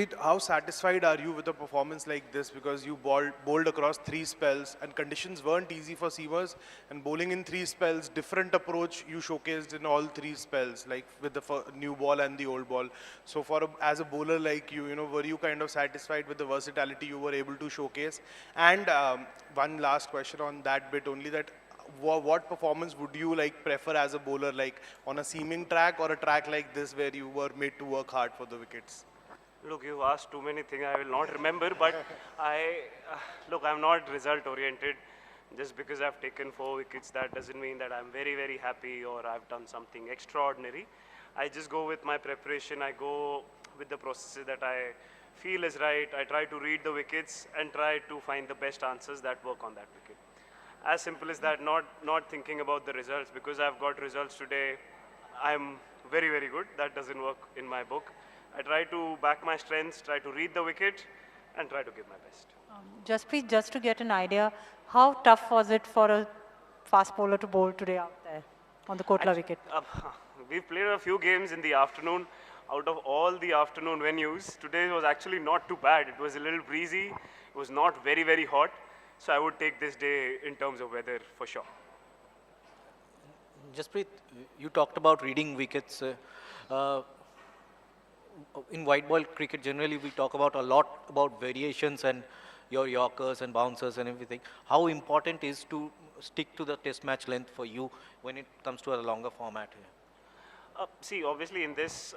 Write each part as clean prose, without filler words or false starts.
Jasprit, how satisfied are you with a performance like this? Because you bowled across 3 spells and conditions weren't easy for seamers, and bowling in 3 spells, different approach you showcased in all 3 spells, like with the new ball and the old ball. So as a bowler like you, were you kind of satisfied with the versatility you were able to showcase? And one last question on that bit only, that what performance would you like prefer as a bowler, like on a seaming track or a track like this where you were made to work hard for the wickets? Look, you asked too many things I will not remember, but look, I'm not result oriented. Just because I've taken 4 wickets, that doesn't mean that I'm very, very happy or I've done something extraordinary. I just go with my preparation. I go with the processes that I feel is right. I try to read the wickets and try to find the best answers that work on that wicket. As simple as that, not thinking about the results. Because I've got results today, I'm very, very good. That doesn't work in my book. I try to back my strengths, try to read the wicket, and try to give my best. Jasprit, just to get an idea, how tough was it for a fast bowler to bowl today out there on the Kotla wicket? We've played a few games in the afternoon. Out of all the afternoon venues, today was actually not too bad. It was a little breezy. It was not very, very hot. So I would take this day in terms of weather for sure. Jasprit, you talked about reading wickets. In white ball cricket, generally we talk about a lot about variations and your yorkers and bouncers and everything. How important is to stick to the test match length for you when it comes to a longer format here? See, obviously in this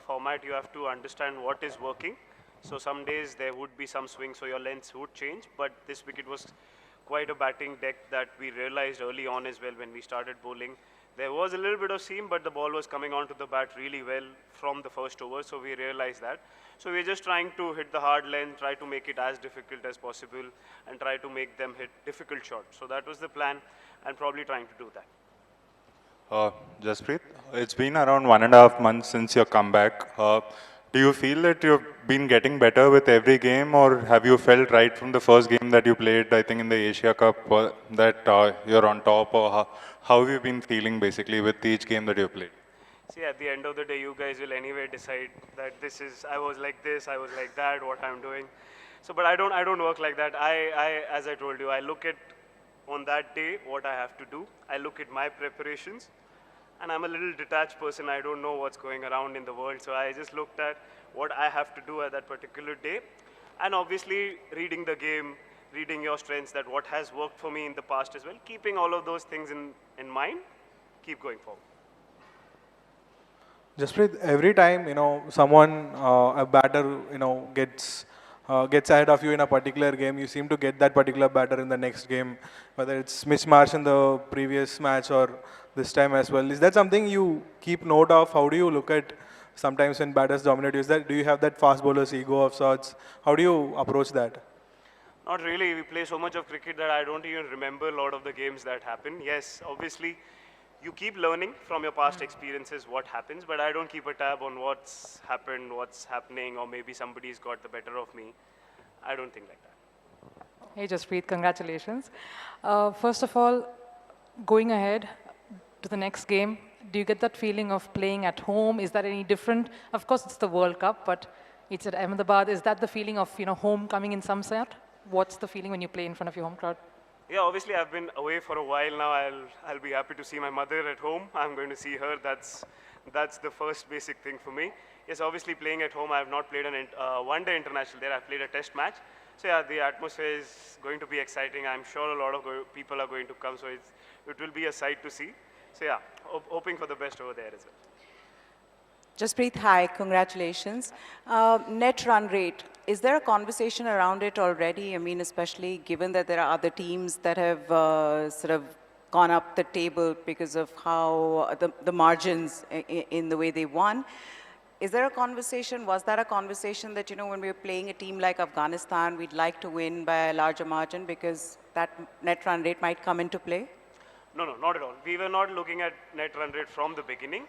format, you have to understand what is working. So some days there would be some swings, so your lengths would change. But this wicket was quite a batting deck that we realized early on as well when we started bowling. There was a little bit of seam, but the ball was coming onto the bat really well from the first over, so we realized that. So we're just trying to hit the hard length, try to make it as difficult as possible, and try to make them hit difficult shots. So that was the plan, and probably trying to do that. Jasprit, it's been around 1.5 months since your comeback. Do you feel that you've been getting better with every game, or have you felt right from the first game that you played, I think in the Asia Cup, that you're on top, or how have you been feeling basically with each game that you've played? See, at the end of the day, you guys will anyway decide that I was like this, I was like that, what I'm doing. So, but I don't work like that. As I told you, I look at on that day what I have to do. I look at my preparations. And I'm a little detached person. I don't know what's going around in the world. So I just looked at what I have to do at that particular day. And obviously, reading the game, reading your strengths, that what has worked for me in the past as well, keeping all of those things in mind, keep going forward. Jasprit, every time, someone, a batter, gets ahead of you in a particular game, you seem to get that particular batter in the next game, whether it's Mitch Marsh in the previous match or this time as well. Is that something you keep note of? How do you look at sometimes when batters dominate? Do you have that fast bowler's ego of sorts? How do you approach that? Not really. We play so much of cricket that I don't even remember a lot of the games that happen. Yes, obviously, you keep learning from your past experiences what happens, but I don't keep a tab on what's happened, what's happening, or maybe somebody's got the better of me. I don't think like that. Hey, Jasprit, congratulations. First of all, going ahead to the next game, do you get that feeling of playing at home? Is that any different? Of course, it's the World Cup, but it's at Ahmedabad. Is that the feeling of home coming in some sort? What's the feeling when you play in front of your home crowd? Yeah, obviously I've been away for a while now. I'll be happy to see my mother at home. I'm going to see her. That's the first basic thing for me. Yes, obviously playing at home. I have not played a one-day international there. I've played a test match. So yeah, the atmosphere is going to be exciting. I'm sure a lot of people are going to come. So it will be a sight to see. So yeah, hoping for the best over there as well. Jasprit, hi, congratulations. Net run rate, is there a conversation around it already? I mean, especially given that there are other teams that have sort of gone up the table because of how the margins in the way they won. Is there a conversation, was that a conversation that, when we were playing a team like Afghanistan, we'd like to win by a larger margin because that net run rate might come into play? No, not at all. We were not looking at net run rate from the beginning,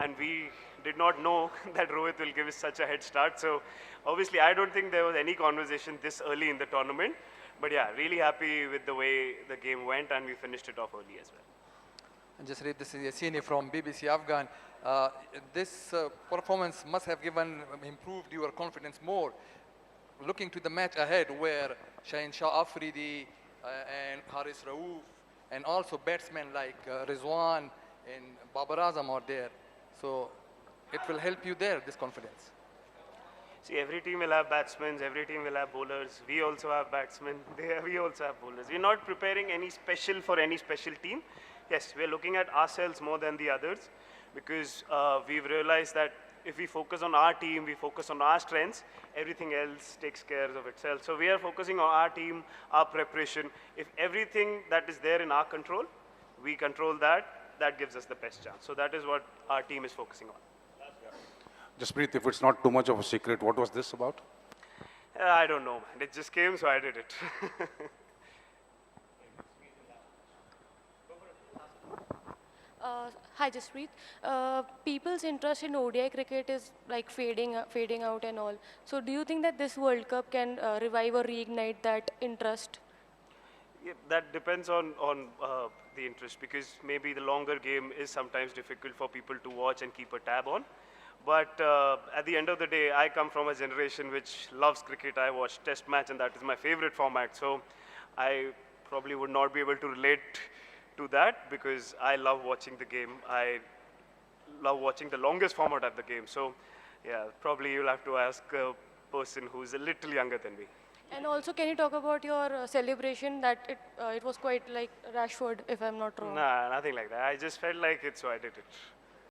and we did not know that Rohit will give us such a head start. So obviously, I don't think there was any conversation this early in the tournament. But yeah, really happy with the way the game went, and we finished it off early as well. Jasprit, this is Yassini from BBC Afghan. This performance must have improved your confidence more. Looking to the match ahead where Shaheen Shah Afridi and Haris Rauf and also batsmen like Rizwan and Babar Azam are there. So it will help you there, this confidence. See, every team will have batsmen, every team will have bowlers. We also have batsmen, we also have bowlers. We're not preparing any special for any special team. Yes, we're looking at ourselves more than the others because we've realized that if we focus on our team, we focus on our strengths, everything else takes care of itself. So we are focusing on our team, our preparation. If everything that is there in our control, we control that, that gives us the best chance. So that is what our team is focusing on. Jasprit, if it's not too much of a secret, what was this about? I don't know, man. It just came, so I did it. Hi, Jasprit. People's interest in ODI cricket is like fading out and all. So do you think that this World Cup can revive or reignite that interest? Yeah, that depends on the interest because maybe the longer game is sometimes difficult for people to watch and keep a tab on. But at the end of the day, I come from a generation which loves cricket. I watch Test match and that is my favorite format. So I probably would not be able to relate to that because I love watching the game. I love watching the longest format of the game. So yeah, probably you'll have to ask a person who's a little younger than me. And also, can you talk about your celebration that it was quite like Rashford, if I'm not wrong? Nah, nothing like that. I just felt like it, so I did it.